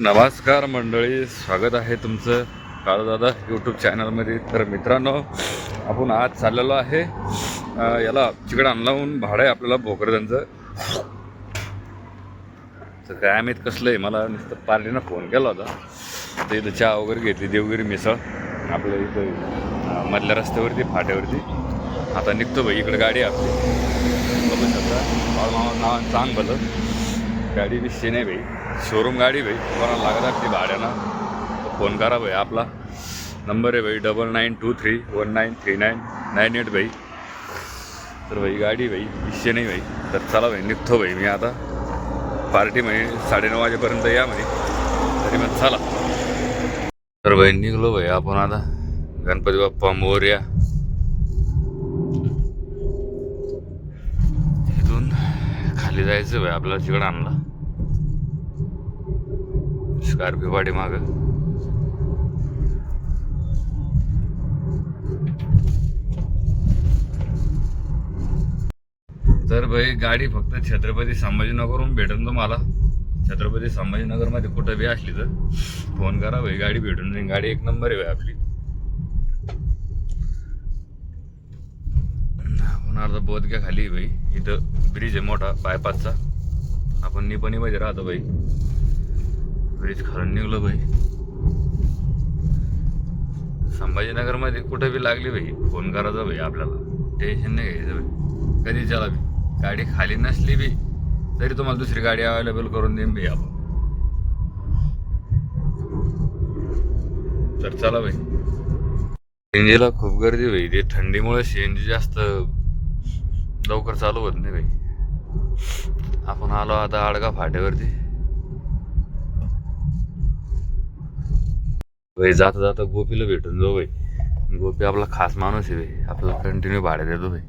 नमस्कार मंडळी, स्वागत आहे तुमचं काळूदादा यूट्यूब चॅनलमध्ये. तर मित्रांनो, आपण आज चाललेलो आहे याला चिकन आणलावून भाडं आहे आपल्याला भोकरदनचं. तर काय आम्ही कसलं आहे, मला नुसतं पार्टीनं फोन केला होता. तर इथं चहा वगैरे घेतली, देवगिरी मिसळ आपल्या इथं मधल्या रस्त्यावरती फाट्यावरती. आता निघतो भाई, इकडे गाडी आपली बघू शकता. नाव सांग भलं, गाडी विषय नाही भाई, शोरूम गाडी भाई. कोणाला लागत आपली भाड्यानं तर फोन करा भाई. आपला नंबर आहे भाई 9923193998 भाई. तर भाई गाडी भाई विषय नाही भाई. तर चला भाई, निघतो भाई मी आता. पार्टी म्हणे 9:30 वाजेपर्यंत या म्हणे, तरी मग चला. तर भाई निघलो भाई आपण आता. गणपती बाप्पा मोरया. इथून खाली जायचं भाई आपल्याला, चिकन आणला स्कॉर्पिओ पाठी माग. तर भाई गाडी फक्त छत्रपती संभाजीनगरहून भेटेल तुम्हाला. छत्रपती संभाजीनगरमध्ये कुठं बी असली तर फोन करा भाई, गाडी भेटून जाईल. गाडी एक नंबर आहे भाई आपली. आपण अर्धा बोधक्या खाली भाई, इथं ब्रिज आहे मोठा बायपासचा. आपण निपणीमध्ये राहतो भाई. ब्रिज खालून निघलो भाई. संभाजीनगरमध्ये कुठं बी लागली भाई फोन करायचा भाई आपल्याला, टेन्शन नाही घ्यायचं भाई. कधी चला बी, गाडी खाली नसली बी तरी तुम्हाला दुसरी गाडी अवेलेबल करून देईन भाई आपण. तर चला भाई. सीएनजीला खूप गर्दी भाई, ते थंडीमुळे सीएनजी जास्त लवकर चालू होत नाही भाई. आपण आलो आता आडगा फाट्यावरती भाई. जाता जाता गोपीला भेटून जाऊ भाई. गोपी आपला खास माणूस आहे भाई, आपल्याला कंटिन्यू भाडे देतो भाई.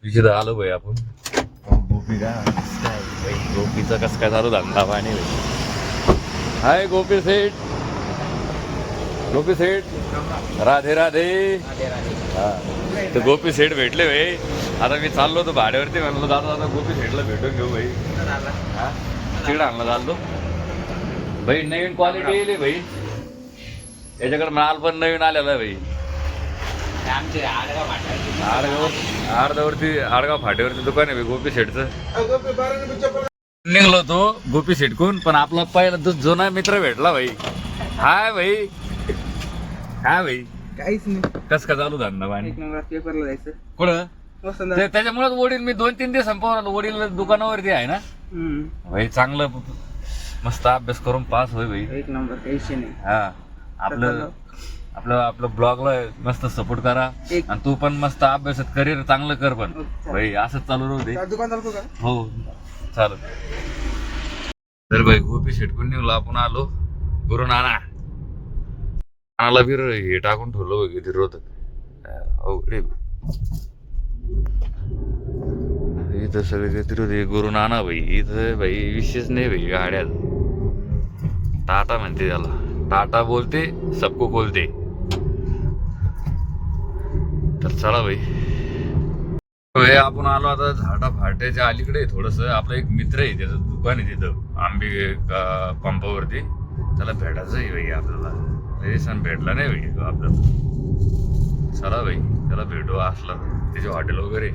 तिथे आलो भाई आपण. गोपी काय भाई, गोपीचा कसं काय चालू धंदा पाणी भाई. हाय गोपी सेठ, गोपी सेठ, राधे राधे. हा, तर गोपी सेठ भेटले भाई. आता मी चाललो होतो भाड्यावरती, म्हणलो दादा दादा गोपी सेठला भेटून घेऊ भाई. हा, तिकडे आणला चाललो भाई. नवीन क्वालिटी येईल भाई याच्याकडे, माल पण नवीन आलेला आहे भाई. आडगाव फाट्यावरती दुकान आहे भाई गोपी सेठचं. निघलो तो गोपी सेठकून, पण आपला पहिला जुना मित्र भेटला भाई. हाय भाई. काय भाई, काहीच नाही. कस का चालू धंदा पाणी? पेपरला जायचं कुठं? त्याच्यामुळेच वडील मी 2-3 दिवस संपवणार. वडील दुकानावरती आहे ना भाई. चांगलं मस्त अभ्यास करून पास होय भाई. एक नंबर, टेन्शन नाही. हा, आपलं आपलं आपलं ब्लॉगला मस्त सपोर्ट करा. आणि तू पण मस्त अभ्यासात करिअर चांगलं कर पण भाई. असंच चालू राहू दे. दुकान चालतो का? हो चालत. तर भाई गोपी शेटकून निघलो आपण. आलो गुरु नाना. नानाला बी हे टाकून ठेवलं बघ किती रोत. इथं सगळे काहीतरी होते गुरु नाना भाई. इथं भाई विशेष नाही भाई. गाड्या टाटा म्हणते त्याला, टाटा बोलते सबको बोलते. तर चला भाई. आपण आलो आता झाडा फाट्याच्या अलीकडे. थोडस आपला एक मित्र आहे, त्याचं दुकान आहे तिथं आंबे पंपावरती. त्याला भेटायचं आहे भाई आपल्याला. सण भेटला नाही भाई आपल्याला. चला भाई त्याला भेटू असला त्याचे हॉटेल वगैरे.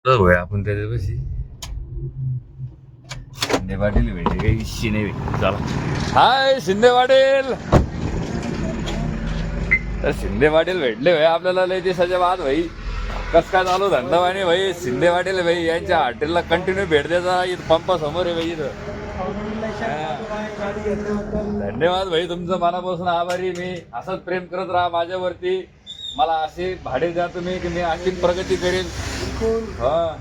तर भाई आपण त्याच्यापाशी शिंदे पाटील भेटले, काही इच्छी नाही भाई. चला. हाय शिंदे पाटील. तर शिंदे पाटील भेटले भाई आपल्याला लय दिवसाच्या बाद भाई. कस काय चालू धंदा पाणी भाई? शिंदे पाटील भाई यांच्या हॉटेलला कंटिन्यू भेट द्यायचा. इथं पंपासमोर आहे भाई. इथं धन्यवाद भाई, तुमचं मनापासून आभारी. मी असंच प्रेम करत राहा माझ्यावरती. मला असे भाडे द्या तुम्ही की मी आणखी प्रगती करेन. हा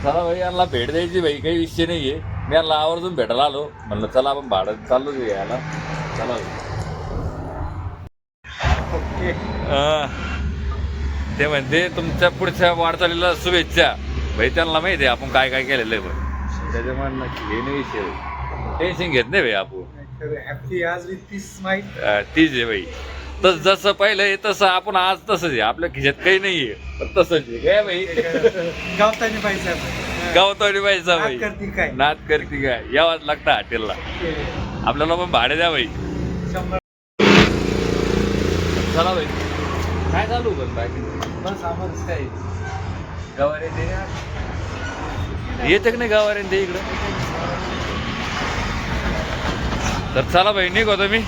चला भाई, यांना भेट द्यायची भाई, काही विषय नाहीये. मी यांना आवर्जून भेटायला आलो. म्हणलं चला आपण भाडं चाललो यायला. चला ओके. ते म्हणते तुमच्या पुढच्या वाटचालीला शुभेच्छा भाई. त्यांना माहिती आहे आपण काय काय केलेलं आहे भाई. त्याच्यामुळे हे नाही विषय, टेन्शन घेत नाही भाई आपण. हॅपी आज विथ पीस स्माइल. तीच आहे भाई. तर जसं पहिलं आहे तसं आपण आज तसंच आहे. आपल्या खिशात काही नाहीये पण तसंच आहे काय भाई. गावतानी पैसा गावतवाडी पाहिजे भाई. करतील काय नाद करते काय यावाच लागतं हॉटेलला. आपल्याला पण भाडे द्या भाई. 100 चला भाई काय चालू पण बाकी बस आम्हाला काय गावारे येते की नाही गावारे ते इकडं. तर चला भाई निघतो मी.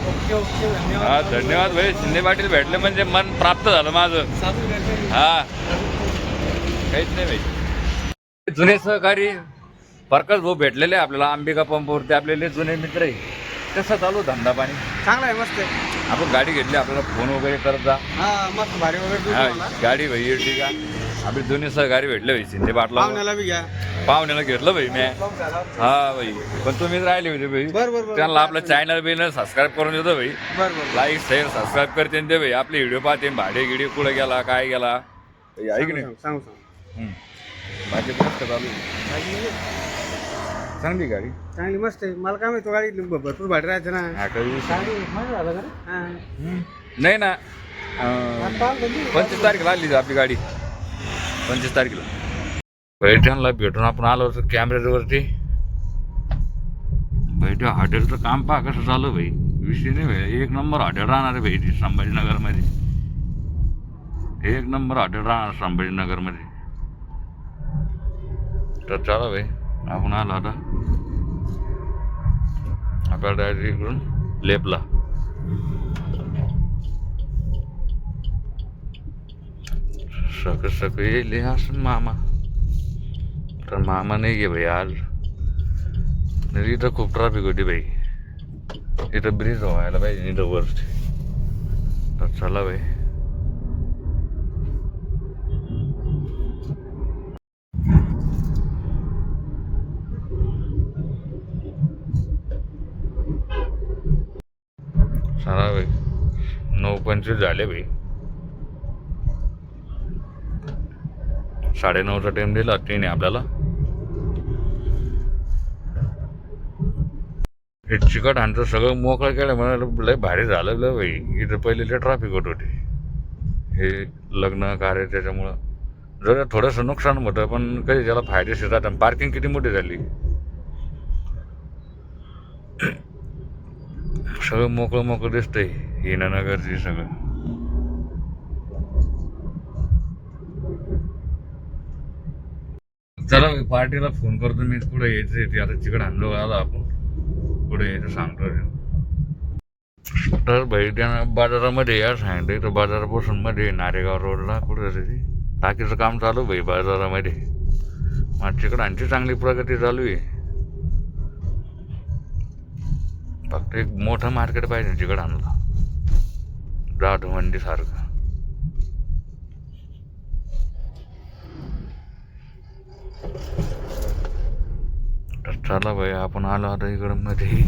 ओके ओके हा धन्यवाद धन्यवाद भाई. शिंदे पाटील भेटले म्हणजे मन प्राप्त झालं माझं. हा काहीच नाही भाई. जुने सहकारी प्रकाश भाऊ भेटलेले आपल्याला अंबिका पंपवरती. आपल्याला जुने मित्र आहे. कसं चालू धंदा पाणी. चांगला आहे मस्त आहे. आपण गाडी घेतली आपल्याला फोन वगैरे करत जा. हा मस्त भारी वगैरे हा तुम्हाला. गाडी भाई ठीक आहे. आपले जुने सहकारी भेटले भाई शिंदे पाटला. पाहुण्याला बी घ्या. पाहुण्याला घेतलं भाई मी. हा भाई पण तुम्हीच राहिले होते भाई. बरोबर त्यांना आपलं चॅनल बिनल सबस्क्राईब करून देतो भाई. बरोबर लाईक शेअर सबस्क्राईब करते ते भाई. आपले व्हिडिओ पाहते भाडे गिडे कुठं गेला काय गेला आहे की नाही. सांगू बाकी मस्त चालू आहे. चांगली गाडी चांगली मस्त आहे. मला काय माहिती गाडी भरपूर भाडे राहायचं ना. हा काही विषय गाडी माझं झालं का रे? हा. नाही ना. आता म्हणजे 25 तारखेला आली आपली गाडी. 25 तारखेला बैठ्यांना भेटून आपण आलो होतो कॅमेऱ्यावरती. बैठ्या हॉटेलचं काम पहा कसं चालू भाई. विषय नाही भाई. एक नंबर हॉटेल राहणार आहे भाई संभाजीनगरमध्ये. एक नंबर हॉटेल राहणार संभाजीनगरमध्ये. तर चला भाई आपण आलो आता आपल्या डायरेक्ट इकडून लेपला. सक येईल असं मामा. तर मामा नाही गे भाई आज. इथं खूप ट्रॅफिक होती भाई. इथं ब्रिज व्हायला पाहिजे इथं वर. तर चला भाई चला भाई. 9:25 झाले भाई. 9:30चा टाइम दिला तिने आपल्याला. हे चिकट आणतं सगळं मोकळं केलं म्हणाल लय भारी झालं भाई. इथं पहिले लय ट्रॅफिक होत होते. हे लग्न कार्य त्याच्यामुळं जरा थोडंसं नुकसान होतं पण कधी त्याला फायदेशीर राहतं. पार्किंग किती मोठी झाली. सगळं मोकळं मोकळं दिसतंय. हिनानगरची सगळं. चला पार्टीला फोन करतो मी. कुठं यायचं ते आता चिकट आणलो आला आपण. कुठे यायचं सांगतो. तर भाई त्यानं बाजारामध्ये या सांगितलं. इथं बाजारापासून मध्ये नारेगाव रोडला कुठं तरी टाकीचं काम चालू भाई बाजारामध्ये. मग चिकडांची चांगली प्रगती चालू आहे. फक्त एक मोठं मार्केट पाहिजे चिकडांना. जाधव मंडी सारखं. तर चला भाई आपण आलो आता इकडं मध्ये.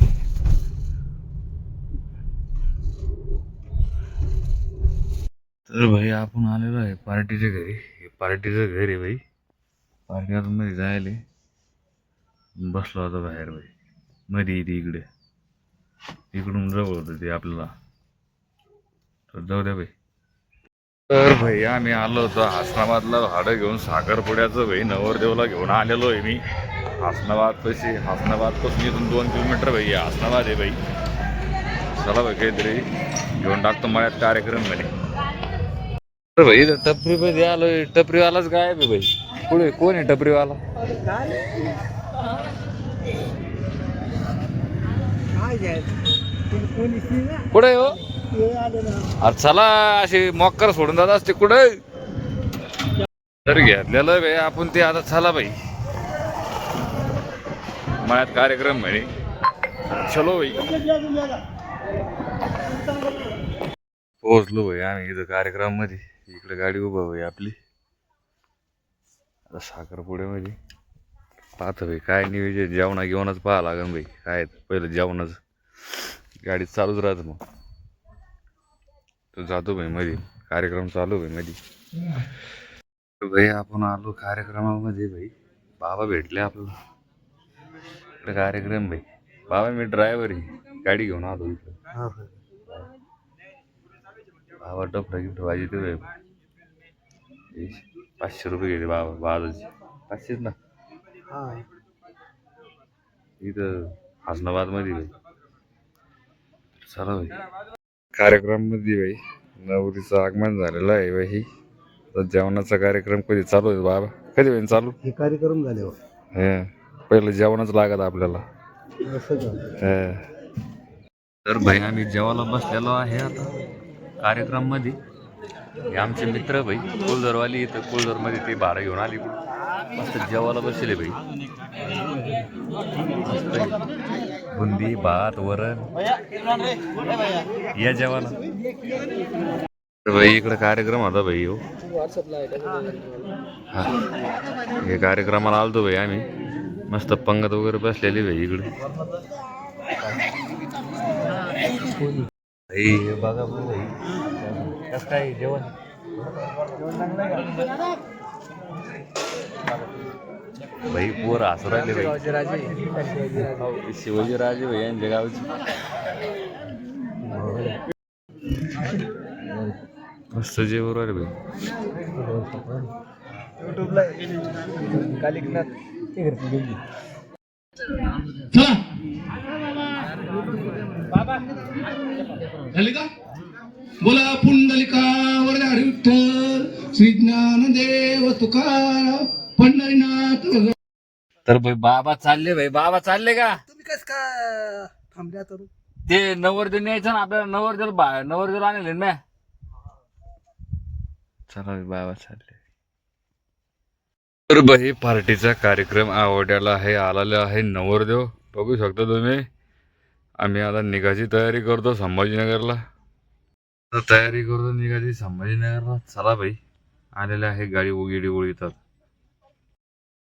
तर भाई आपण आलेलो आहे पार्टीच्या घरी. हे पार्टीचं घर आहे भाई. पार्टी मध्ये जायला बसलो होता बाहेर भाई. मध्ये येते इकडे. इकडून जवळ होतं ते आपल्याला. तर जाऊ द्या भाई. तर भाई आम्ही आलो होतो हासनाबादला भाडं घेऊन साखरपुड्याचं भाई. नवरदेवला घेऊन आलेलो आहे मी हासनाबादपाशी. हासनाबादपासून इथून 2 किलोमीटर भाई हासनाबाद आहे भाई. चला भाई काहीतरी घेऊन टाकतो मळ्यात कार्यक्रम म्हणे. तर भाई टपरी मध्ये आलोय. टपरीवालाच गायब आहे भाई. पुढे कोण आहे टपरीवाला. कुठे हो. अरे चला अशी मॉक्कर सोडून जात असते कुठे. तर घेतलेलं भाई आपण ते आता. चला भाई मळ्यात कार्यक्रम म्हणे. चलो भाई. पोहोचलो भाई आम्ही इथं कार्यक्रमामध्ये. इकडे गाडी उभा भाई आपली. आता साखरपुड्यामध्ये पाहतो भाई काय नियोजन. जेवणा घेऊनच पाहा लागेल भाई. काय पहिलं जेवणच गाडी चालूच राहतं. मग तो जातो भाई मध्ये. कार्यक्रम चालू भाई मध्ये. भाई आपण आलो कार्यक्रमामध्ये भाई. बाबा भेटले आपल्याला. इकडे कार्यक्रम भाई. बाबा मी ड्रायव्हर आहे. गाडी घेऊन आलो इकडे. भावा डफडा गिफ्ट भाजी ते 500 रुपये घेते बाबा बाजाची 500 ना हा इथं हसनाबाद मध्ये चला भाई कार्यक्रम मध्ये भाई नवरीचं आगमन झालेलं आहे भाई तर जेवणाचा कार्यक्रम कधी चालू आहे बाबा कधी होईल चालू हे कार्यक्रम झाले पहिलं जेवणच लागत आपल्याला तर भाई आम्ही जेवायला बसलेलो आहे आता कार्यक्रम मध्ये हे आमचे मित्र भाई कुलदरवाली इथं कुलदरमध्ये ते भाडं घेऊन आली मस्त जेवायला बसले भाई मस्त बुंदी भात वरण या जेवायला तर भाई इकडे कार्यक्रम होता भाई हो हा हे कार्यक्रमाला आलतो भाई आम्ही मस्त पंगत वगैरे बसलेली भाई इकडे भाई हे बघा भाई कसं काय जेवण भाई पोर हसू राहिले भाई शिवाजी राजे भाई यांच्या गावची मस्त जेवण राहिले भाई युट्यूबला कालिकनाथ झाली का बोला पुंडलिका वरदा विठ्ठल श्री ज्ञानदेव तुकाराम पंढरीनाथ तर भाई बाबा चालले भाई बाबा चालले का तुम्ही कस का थांबल्या तर ते नवरदेव न्यायचं ना आपल्याला नवरदेव आणले ना चला भाई बाबा चालले तर भाई पार्टीचा कार्यक्रम आवडला आहे आलेला आहे नवरदेव बघू शकता तुम्ही आम्ही आता निघायची तयारी करतो संभाजीनगरला तयारी करतो निघायची संभाजीनगरला चला भाई आलेले आहे गाडी उगिडी ओळीतात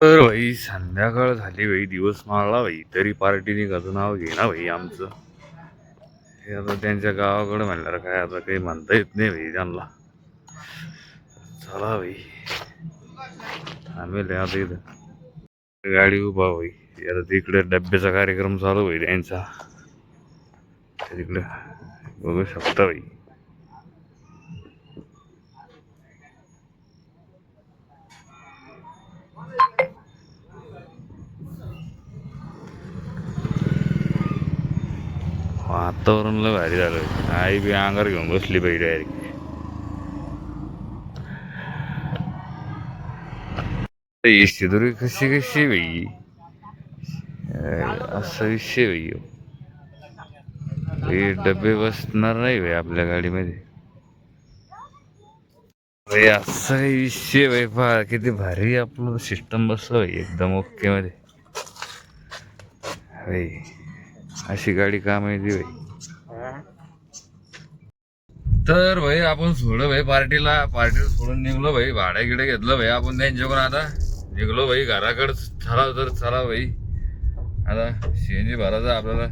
तर भाई संध्याकाळ झाली भाई दिवस माळला भाई तरी पार्टी निघाचं नाव घेना भाई आमचं हे आता त्यांच्या गावाकडे म्हणल्यावर काय आता काही म्हणता येत नाही भाई त्यांना चला भाई थांबेल आता इथं गाडी उभा भाई आता तिकडे डब्याचा कार्यक्रम चालू भाई त्यांचा तिकडे बघू शकता भाई वातावरण लय भारी झालं आई बी अंगार घेऊन बसली बाई डायरेक्ट शेदुरी कशी कशी बाई असा विषय भाई डबे बसणार नाही भाई आपल्या गाडीमध्ये भाई असा विषय भाई पहा किती भारी आपलं सिस्टम बसलं भाई एकदम ओके मध्ये भाई अशी गाडी का माहिती भाई तर भाई आपण सोडलं भाई पार्टीला सोडून निघलो भाई भाड्या गिडे घेतलं भाई आपण त्यांच्याकडून आता निघलो भाई घराकडं चला भाई आता सीएनजी भरायचं आपल्याला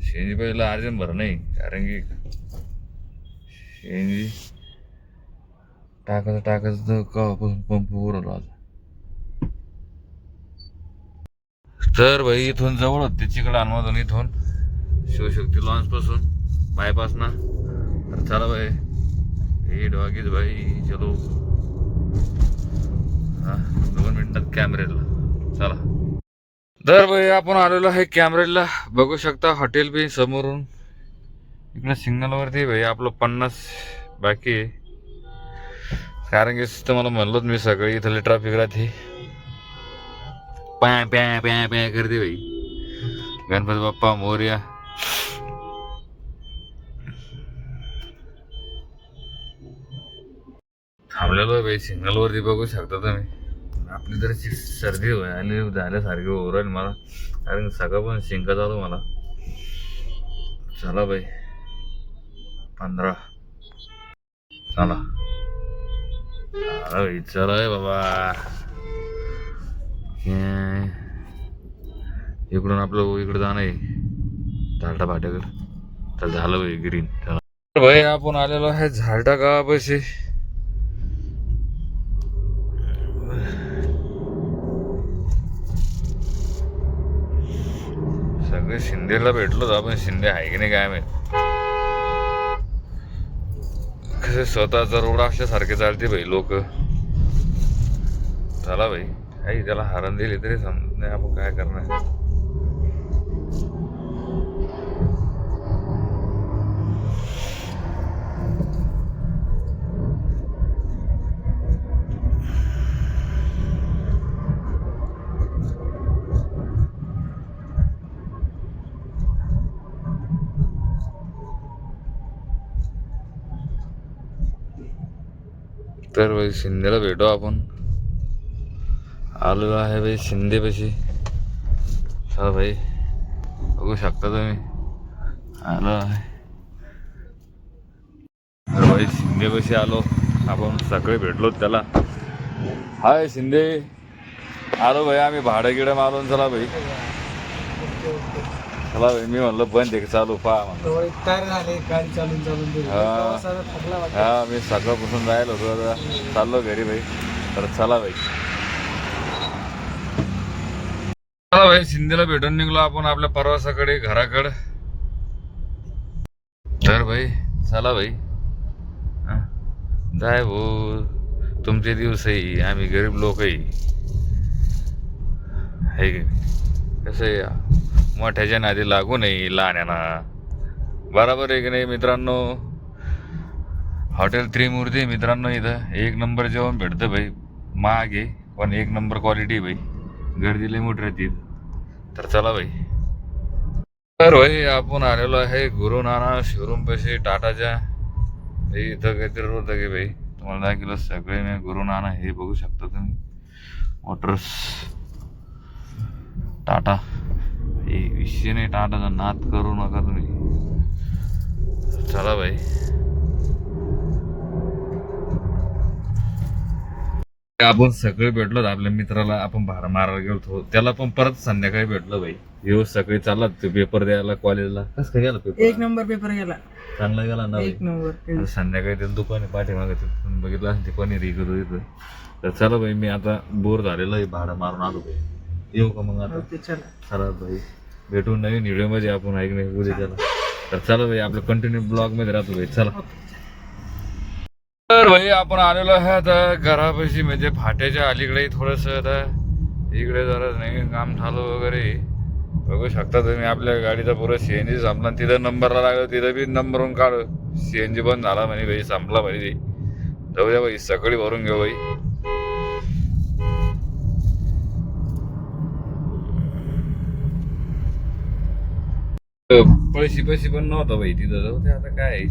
सीएनजी पहिला अर्जंट भर नाही कारण की सीएनजी टाकायचं तर कवापासून पंप उरलो आता तर भाई इथून जवळ होते चिकडे हनुमाधून इथून शिवशक्ती लॉन्च पासून बायपास ना तर चला भाई हे डॉगीज भाई चलो हा 2 मिनिटात कॅमेऱ्याला चला तर भाई आपण आलेलो आहे कॅमेऱ्याला बघू शकता हॉटेल बी समोरून इकडे सिग्नलवरती भाई आपलं 50 बाकी आहे कारण की तुम्हाला म्हणलोच मी सगळी इथले ट्रॅफिक राहते प्या प्या प्या प्या करते भाई गणपती बाप्पा मोरया थांबलेलो भाई सिग्नल वरती बघू शकता तुम्ही आपली तर सर्दी आली झाल्यासारखी ओरल मला कारण सगळं पण शिंका चालू मला चला भाई 15 चला भाई चला बाबा इकडून आपलं इकडे जाणं आहे झालटा फाट्याकडे तर झालं भाई ग्रीन भाई आपण आलेलो आहे झालटा गावापाशी सगळे शिंदेला भेटलो आपण शिंदे आहे की नाही काय माहित कसे स्वतःचा रोड असल्यासारखे चालते भाई लोक. चला भाई, काही त्याला हारण दिली तरी समजत नाही आपण काय करणार. तर भाई शिंदेला भेटू आपण. आलेलो आहे भाई शिंदे पशी. चला भाई, बघू शकता तुम्ही आलो आहे. तर भाई शिंदे पशी आलो आपण. सकाळी भेटलो त्याला. हाय शिंदे. आलो भाई आम्ही भाडं गिडं मारून. चला भाई, चला भाई. मी म्हणलं बंद आहे चालू पहा म्हणलं. टायर झाले गाडी चालून चालून. हा मी सकाळपासून जायला होतो, आता चाललो घरी भाई. तर चला भाई, चला भाई शिंदेला भेटून निघलो आपण आपल्या प्रवासाकडे घराकडं. तर भाई चला भाई. जाय भाऊ, तुमचे दिवसही आम्ही गरीब लोकही आहे की कसं आहे. मोठ्याच्या नादी लागू नाही लहान्याना. बरोबर आहे की नाही मित्रांनो. हॉटेल त्रिमूर्ती मित्रांनो, इथं एक नंबर जेवण भेटतं भाई. महाग आहे पण एक नंबर क्वालिटी भाई. गर्दी लई मोठी राहते. तर चला भाई. तर भाई आपण आलेलो आहे गुरु नानक शोरूम पाशी टाटाच्या. इथं काहीतरी होतं की भाई तुम्हाला दाखवलं सगळे मी गुरु नानक. हे बघू शकता तुम्ही मोटर्स टाटा. हे विषय नाही, टाटाचा नाद करू नका तुम्ही. चला भाई, आपण सगळे भेटलो आपल्या मित्राला. आपण भाडं मारायला गेलो, त्याला पण परत संध्याकाळी भेटलो भाई. दिवस सकाळी चालला ते पेपर द्यायला कॉलेजला. कसं काय गेला पेपर? एक नंबर पेपर गेला. चांगला गेला ना. एक नंबर. संध्याकाळी ते दुकाने पाठीमागे बघितलं असं ते पनीर इकत होतं. तर चला भाई, मी आता बोर झालेलं आहे, भाडं मारून आलो भाई. येऊ का मग आता? चला भाई, भेटू नवीन व्हिडिओमध्ये आपण. ऐक नाही उद्या त्याला. तर चला भाई, आपलं कंटिन्यू ब्लॉगमध्ये राहतो भाई. चला. तर भाई आपण आलेलो आहे आता घरापाशी, म्हणजे फाट्याच्या अलीकडे थोडंसं. आता इकडे जरा नाही काम चालू वगैरे. बघू शकता तुम्ही आपल्या गाडीचा पुरा CNG संपला. तिथं नंबरला लागलं, तिथं बी नंबरवरून काढ. CNG बंद झाला म्हणे भाई, संपला भाई. जाऊ द्या भाई, सकाळी भरून घेऊ भाई. पैसे पण नव्हतं भाई तिथं. जाऊ दे आता, काय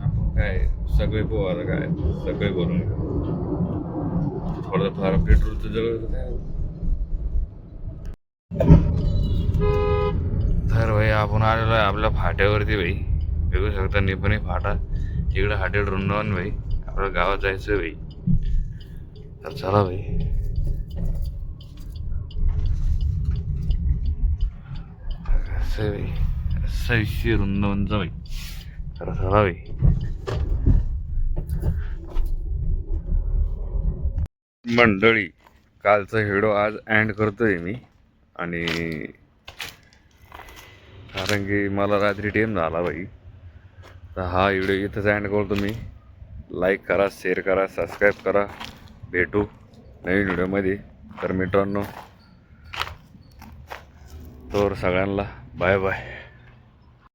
आपण काय सगळे पोहू आता, काय सगळे भरून घेऊ. थोडं फार पेट्रोलचं जवळ काय. तर भाई आपण आलेलो आहे आपल्या फाट्यावरती भाई. बघू शकता निपणी फाटा. इकडे हॉटेल वृंदावन भाई. आपल्या गावात जायचं भाई. तर चला भाई. असं भाई, असा विषय वृंदावनचा भाई. तर चला भाई. मंडळी, कालचा व्हिडिओ आज एंड करतोय मी. आणि कारण की मला रात्री टाइम झाला भाई. तर हा व्हिडिओ इथंच एंड करतो मी. लाईक करा, शेअर करा, सबस्क्राईब करा. भेटू नवीन व्हिडिओमध्ये. तर मित्रांनो, तर सगळ्यांना बाय बाय.